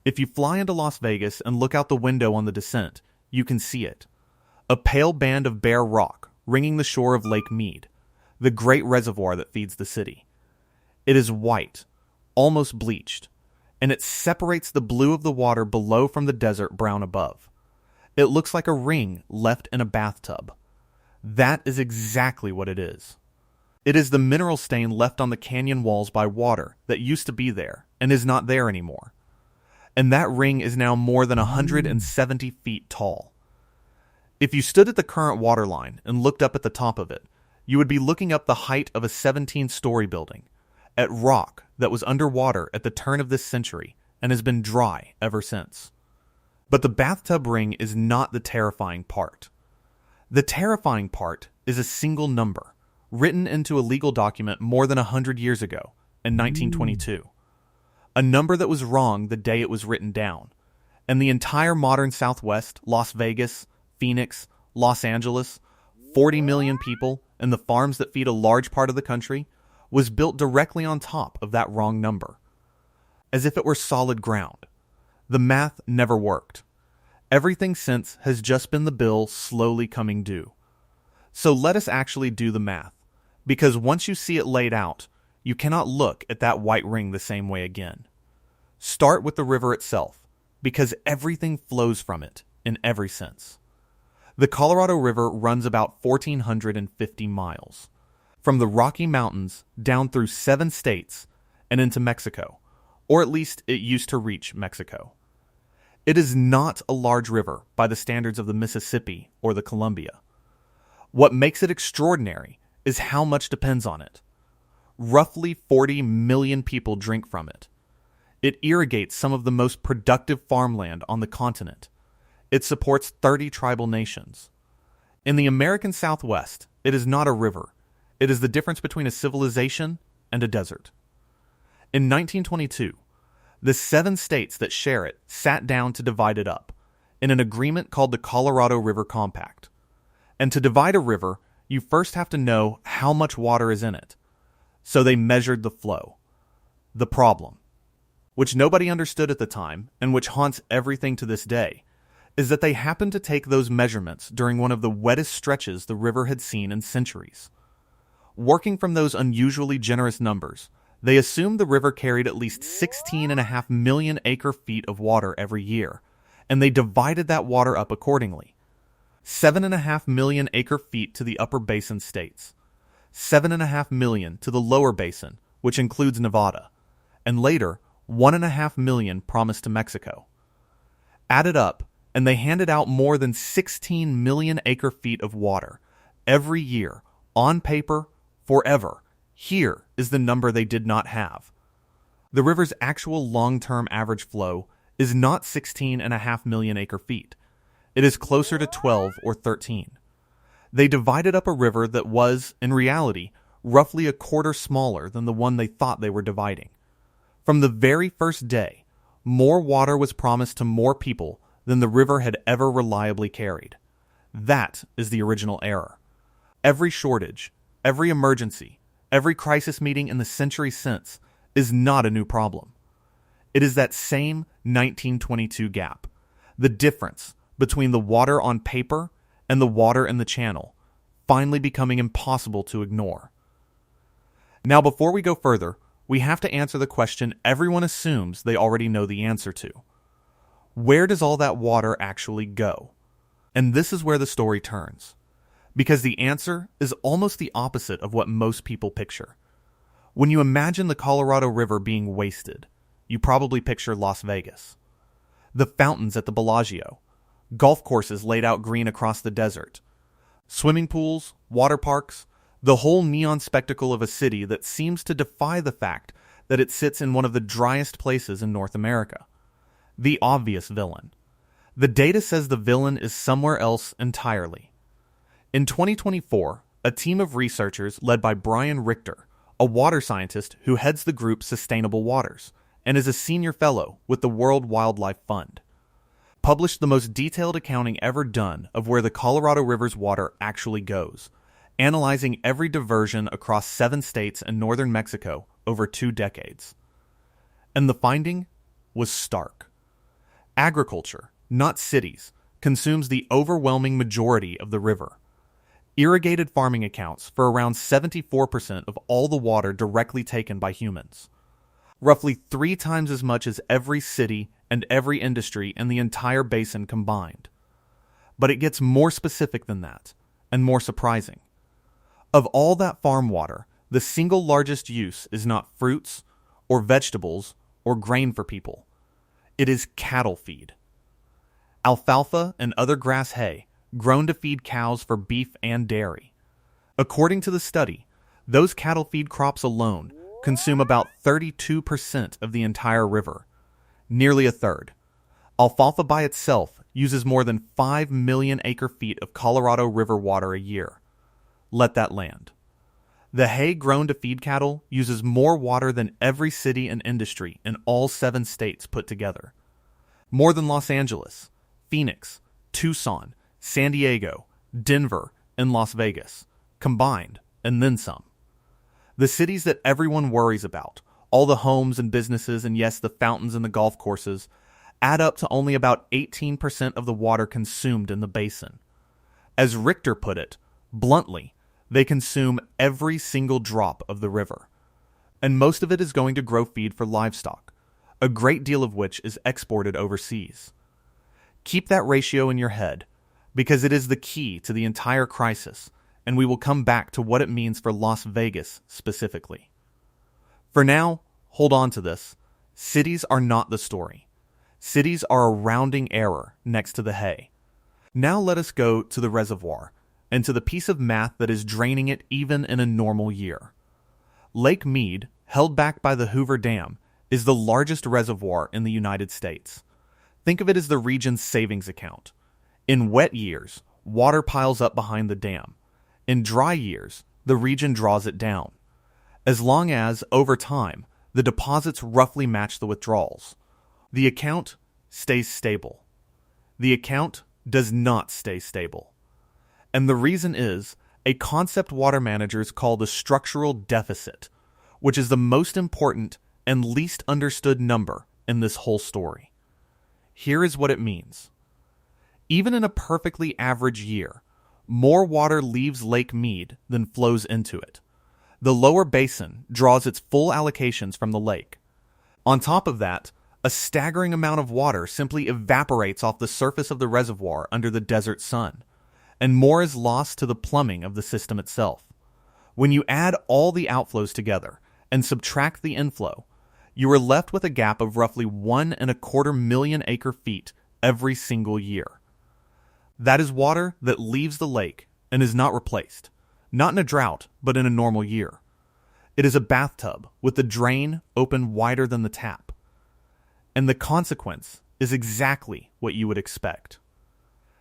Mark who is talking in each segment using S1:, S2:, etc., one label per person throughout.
S1: If you fly into Las Vegas and look out the window on the descent, you can see it. A pale band of bare rock ringing the shore of Lake Mead, the great reservoir that feeds the city. It is white, almost bleached, and it separates the blue of the water below from the desert brown above. It looks like a ring left in a bathtub. That is exactly what it is. It is the mineral stain left on the canyon walls by water that used to be there and is not there anymore. And that ring is now more than 170 feet tall. If you stood at the current water line and looked up at the top of it, you would be looking up the height of a 17-story building, at rock that was underwater at the turn of this century and has been dry ever since. But the bathtub ring is not the terrifying part. The terrifying part is a single number, written into a legal document more than 100 years ago, in 1922. A number that was wrong the day it was written down, and the entire modern Southwest, Las Vegas, Phoenix, Los Angeles, 40 million people, and the farms that feed a large part of the country, was built directly on top of that wrong number. As if it were solid ground. The math never worked. Everything since has just been the bill slowly coming due. So let us actually do the math, because once you see it laid out, you cannot look at that white ring the same way again. Start with the river itself, because everything flows from it in every sense. The Colorado River runs about 1,450 miles, from the Rocky Mountains down through 7 states and into Mexico, or at least it used to reach Mexico. It is not a large river by the standards of the Mississippi or the Columbia. What makes it extraordinary is how much depends on it. Roughly 40 million people drink from it. It irrigates some of the most productive farmland on the continent. It supports 30 tribal nations. In the American Southwest, it is not a river. It is the difference between a civilization and a desert. In 1922, the 7 states that share it sat down to divide it up in an agreement called the Colorado River Compact. And to divide a river, you first have to know how much water is in it. So they measured the flow. The problem, which nobody understood at the time and which haunts everything to this day, is that they happened to take those measurements during one of the wettest stretches the river had seen in centuries. Working from those unusually generous numbers, they assumed the river carried at least 16.5 million acre-feet of water every year, and they divided that water up accordingly. 7.5 million acre-feet to the upper basin states, 7.5 million to the lower basin, which includes Nevada, and later 1.5 million promised to Mexico. Added up, and they handed out more than 16 million acre-feet of water every year, on paper, forever. Here is the number they did not have. The river's actual long-term average flow is not 16.5 million acre-feet. It is closer to 12 or 13. They divided up a river that was, in reality, roughly a quarter smaller than the one they thought they were dividing. From the very first day, more water was promised to more people than the river had ever reliably carried. That is the original error. Every shortage, every emergency, every crisis meeting in the century since is not a new problem. It is that same 1922 gap, the difference between the water on paper and the water in the channel, finally becoming impossible to ignore. Now, before we go further, we have to answer the question everyone assumes they already know the answer to. Where does all that water actually go? And this is where the story turns, because the answer is almost the opposite of what most people picture. When you imagine the Colorado River being wasted, you probably picture Las Vegas. The fountains at the Bellagio, golf courses laid out green across the desert, swimming pools, water parks, the whole neon spectacle of a city that seems to defy the fact that it sits in one of the driest places in North America. The obvious villain. The data says the villain is somewhere else entirely. In 2024, a team of researchers led by Brian Richter, a water scientist who heads the group Sustainable Waters and is a senior fellow with the World Wildlife Fund, published the most detailed accounting ever done of where the Colorado River's water actually goes, analyzing every diversion across 7 states and northern Mexico over 2 decades. And the finding was stark. Agriculture, not cities, consumes the overwhelming majority of the river. Irrigated farming accounts for around 74% of all the water directly taken by humans. Roughly 3 times as much as every city and every industry in the entire basin combined. But it gets more specific than that, and more surprising. Of all that farm water, the single largest use is not fruits, or vegetables, or grain for people. It is cattle feed. Alfalfa and other grass hay, grown to feed cows for beef and dairy. According to the study, those cattle feed crops alone consume about 32% of the entire river, nearly a third. Alfalfa by itself uses more than 5 million acre-feet of Colorado River water a year. Let that land. The hay grown to feed cattle uses more water than every city and industry in all 7 states put together. More than Los Angeles, Phoenix, Tucson, San Diego, Denver, and Las Vegas, combined, and then some. The cities that everyone worries about, all the homes and businesses and yes, the fountains and the golf courses, add up to only about 18% of the water consumed in the basin. As Richter put it, bluntly, they consume every single drop of the river. And most of it is going to grow feed for livestock, a great deal of which is exported overseas. Keep that ratio in your head, because it is the key to the entire crisis, and we will come back to what it means for Las Vegas specifically. For now, hold on to this. Cities are not the story. Cities are a rounding error next to the hay. Now let us go to the reservoir, and to the piece of math that is draining it even in a normal year. Lake Mead, held back by the Hoover Dam, is the largest reservoir in the United States. Think of it as the region's savings account. In wet years, water piles up behind the dam. In dry years, the region draws it down. As long as, over time, the deposits roughly match the withdrawals, the account stays stable. The account does not stay stable. And the reason is a concept water managers call the structural deficit, which is the most important and least understood number in this whole story. Here is what it means. Even in a perfectly average year, more water leaves Lake Mead than flows into it. The lower basin draws its full allocations from the lake. On top of that, a staggering amount of water simply evaporates off the surface of the reservoir under the desert sun, and more is lost to the plumbing of the system itself. When you add all the outflows together and subtract the inflow, you are left with a gap of roughly 1.25 million acre-feet every single year. That is water that leaves the lake and is not replaced, not in a drought, but in a normal year. It is a bathtub with the drain open wider than the tap. And the consequence is exactly what you would expect.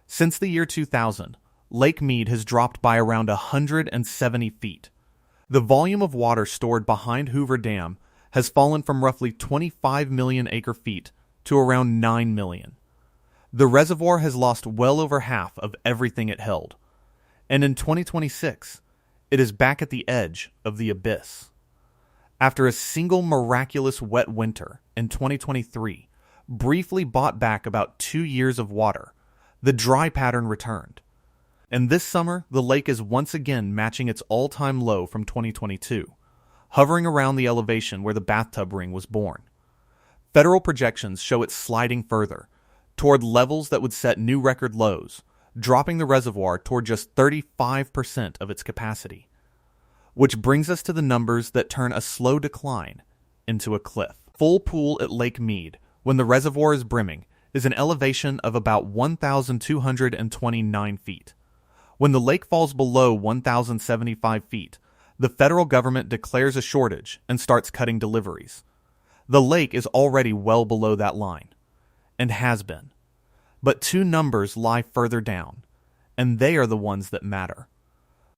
S1: Since the year 2000, Lake Mead has dropped by around 170 feet. The volume of water stored behind Hoover Dam has fallen from roughly 25 million acre-feet to around 9 million. The reservoir has lost well over half of everything it held. And in 2026, it is back at the edge of the abyss. After a single miraculous wet winter in 2023 briefly bought back about 2 years of water, the dry pattern returned. And this summer, the lake is once again matching its all-time low from 2022, hovering around the elevation where the bathtub ring was born. Federal projections show it sliding further, toward levels that would set new record lows, dropping the reservoir toward just 35% of its capacity. Which brings us to the numbers that turn a slow decline into a cliff. Full pool at Lake Mead, when the reservoir is brimming, is an elevation of about 1,229 feet. When the lake falls below 1,075 feet, the federal government declares a shortage and starts cutting deliveries. The lake is already well below that line, and has been. But 2 numbers lie further down, and they are the ones that matter.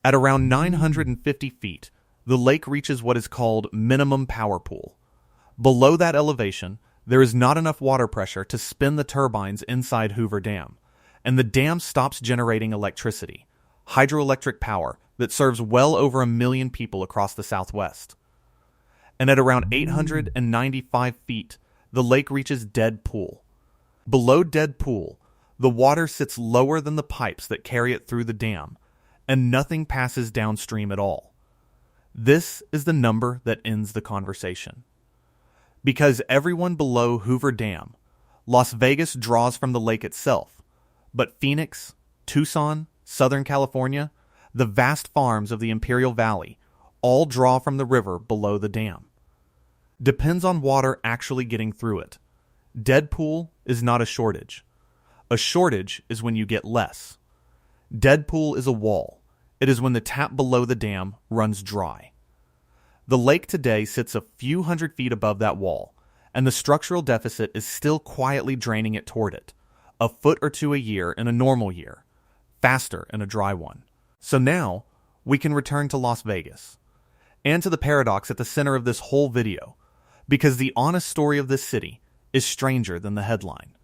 S1: At around 950 feet, the lake reaches what is called minimum power pool. Below that elevation, there is not enough water pressure to spin the turbines inside Hoover Dam, and the dam stops generating electricity, hydroelectric power that serves well over 1 million people across the Southwest. And at around 895 feet, the lake reaches dead pool. Below Dead Pool, the water sits lower than the pipes that carry it through the dam, and nothing passes downstream at all. This is the number that ends the conversation. Because everyone below Hoover Dam, Las Vegas draws from the lake itself, but Phoenix, Tucson, Southern California, the vast farms of the Imperial Valley, all draw from the river below the dam. Depends on water actually getting through it. Dead pool is not a shortage. A shortage is when you get less. Dead pool is a wall. It is when the tap below the dam runs dry. The lake today sits a few hundred feet above that wall, and the structural deficit is still quietly draining it toward it, a foot or two a year in a normal year, faster in a dry one. So now, we can return to Las Vegas, and to the paradox at the center of this whole video, because the honest story of this city is stranger than the headline.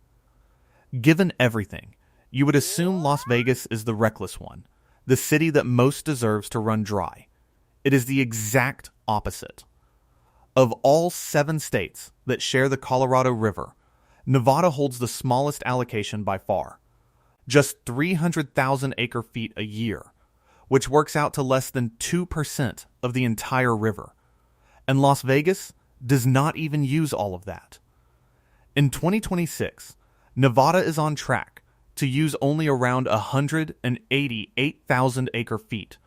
S1: Given everything, you would assume Las Vegas is the reckless one, the city that most deserves to run dry. It is the exact opposite. Of all 7 states that share the Colorado River, Nevada holds the smallest allocation by far, just 300,000 acre-feet a year, which works out to less than 2% of the entire river. And Las Vegas does not even use all of that. In 2026, Nevada is on track to use only around 188,000 acre-feet,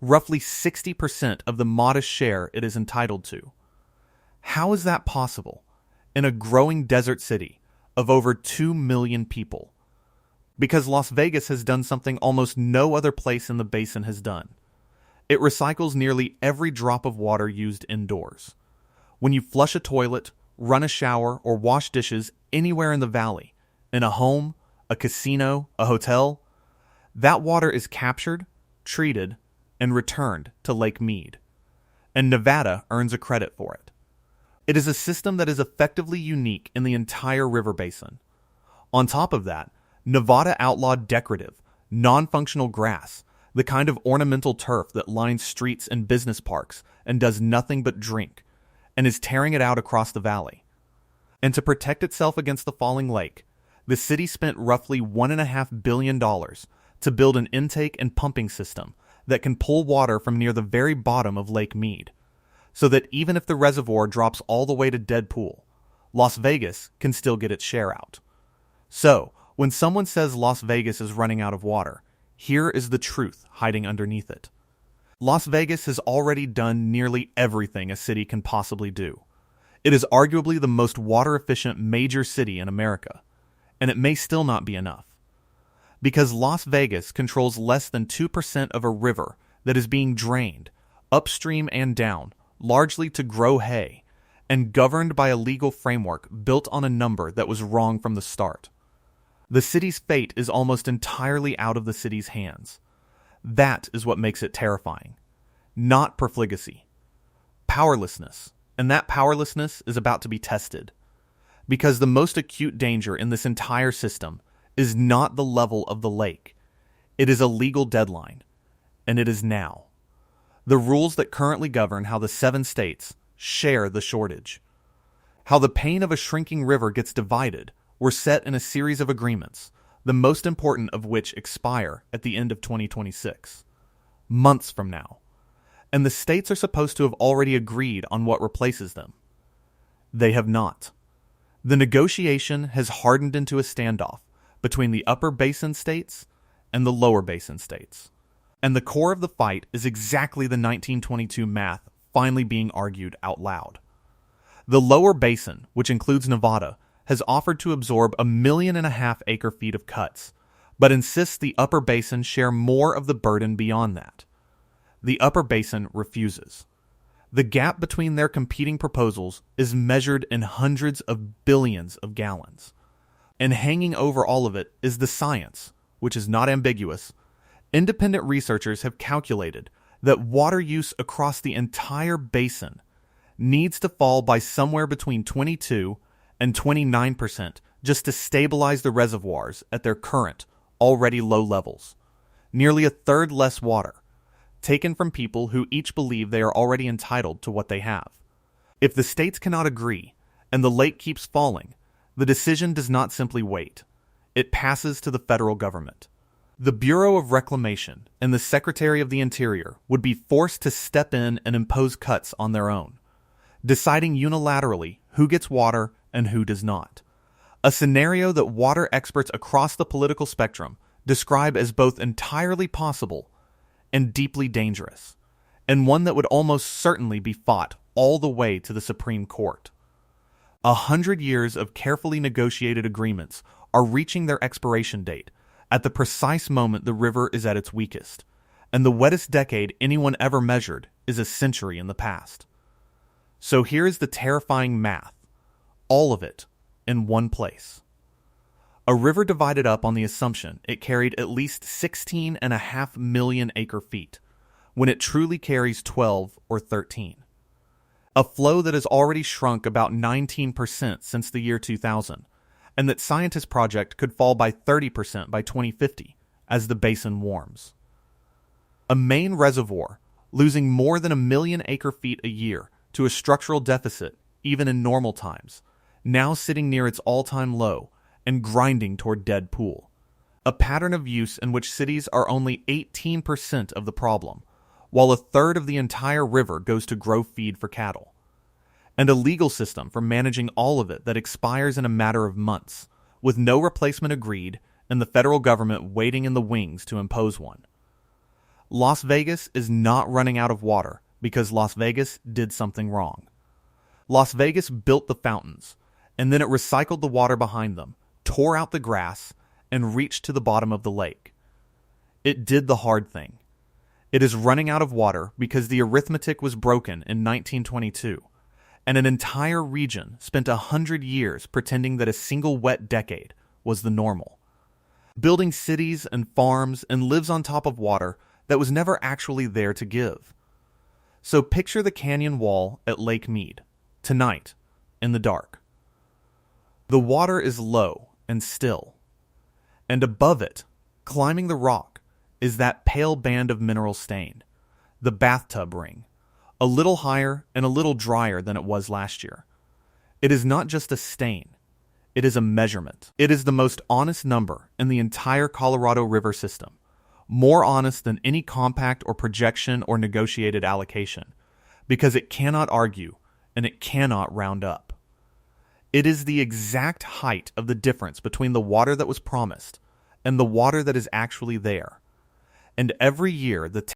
S1: roughly 60% of the modest share it is entitled to. How is that possible in a growing desert city of over 2 million people? Because Las Vegas has done something almost no other place in the basin has done. It recycles nearly every drop of water used indoors. When you flush a toilet, run a shower, or wash dishes anywhere in the valley, in a home, a casino, a hotel, that water is captured, treated, and returned to Lake Mead. And Nevada earns a credit for it. It is a system that is effectively unique in the entire river basin. On top of that, Nevada outlawed decorative, non-functional grass, the kind of ornamental turf that lines streets and business parks and does nothing but drink, and is tearing it out across the valley. And to protect itself against the falling lake, the city spent roughly $1.5 billion to build an intake and pumping system that can pull water from near the very bottom of Lake Mead, so that even if the reservoir drops all the way to Dead Pool, Las Vegas can still get its share out. So, when someone says Las Vegas is running out of water, here is the truth hiding underneath it. Las Vegas has already done nearly everything a city can possibly do. It is arguably the most water-efficient major city in America, and it may still not be enough. Because Las Vegas controls less than 2% of a river that is being drained, upstream and down, largely to grow hay, and governed by a legal framework built on a number that was wrong from the start. The city's fate is almost entirely out of the city's hands. That is what makes it terrifying. Not profligacy. Powerlessness. And that powerlessness is about to be tested. Because the most acute danger in this entire system is not the level of the lake. It is a legal deadline. And it is now. The rules that currently govern how the 7 states share the shortage. How the pain of a shrinking river gets divided were set in a series of agreements, the most important of which expire at the end of 2026, months from now. And the states are supposed to have already agreed on what replaces them. They have not. The negotiation has hardened into a standoff between the upper basin states and the lower basin states. And the core of the fight is exactly the 1922 math finally being argued out loud. The lower basin, which includes Nevada, has offered to absorb 1.5 million acre-feet of cuts, but insists the upper basin share more of the burden beyond that. The upper basin refuses. The gap between their competing proposals is measured in hundreds of billions of gallons. And hanging over all of it is the science, which is not ambiguous. Independent researchers have calculated that water use across the entire basin needs to fall by somewhere between 22 and 29% just to stabilize the reservoirs at their current, already low levels. Nearly a third less water, taken from people who each believe they are already entitled to what they have. If the states cannot agree, and the lake keeps falling, The decision does not simply wait. It passes to the federal government. The Bureau of Reclamation and the Secretary of the Interior would be forced to step in and impose cuts on their own, deciding unilaterally who gets water and who does not. A scenario that water experts across the political spectrum describe as both entirely possible and deeply dangerous, and one that would almost certainly be fought all the way to the Supreme Court. 100 years of carefully negotiated agreements are reaching their expiration date at the precise moment the river is at its weakest, and the wettest decade anyone ever measured is a century in the past. So here is the terrifying math, all of it in one place. A river divided up on the assumption it carried at least 16.5 million acre-feet, when it truly carries 12 or 13. A flow that has already shrunk about 19% since the year 2000, and that scientists project could fall by 30% by 2050 as the basin warms. A main reservoir losing more than 1 million acre-feet a year to a structural deficit even in normal times, now sitting near its all-time low and grinding toward dead pool. A pattern of use in which cities are only 18% of the problem, while a third of the entire river goes to grow feed for cattle. And a legal system for managing all of it that expires in a matter of months, with no replacement agreed and the federal government waiting in the wings to impose one. Las Vegas is not running out of water because Las Vegas did something wrong. Las Vegas built the fountains, and then it recycled the water behind them, tore out the grass, and reached to the bottom of the lake. It did the hard thing. It is running out of water because the arithmetic was broken in 1922, and an entire region spent 100 years pretending that a single wet decade was the normal. Building cities and farms and lives on top of water that was never actually there to give. So picture the canyon wall at Lake Mead, tonight, in the dark. The water is low and still, and above it, climbing the rock, is that pale band of mineral stain, the bathtub ring, a little higher and a little drier than it was last year. It is not just a stain, it is a measurement. It is the most honest number in the entire Colorado River system, more honest than any compact or projection or negotiated allocation, because it cannot argue and it cannot round up. It is the exact height of the difference between the water that was promised and the water that is actually there. And every year, the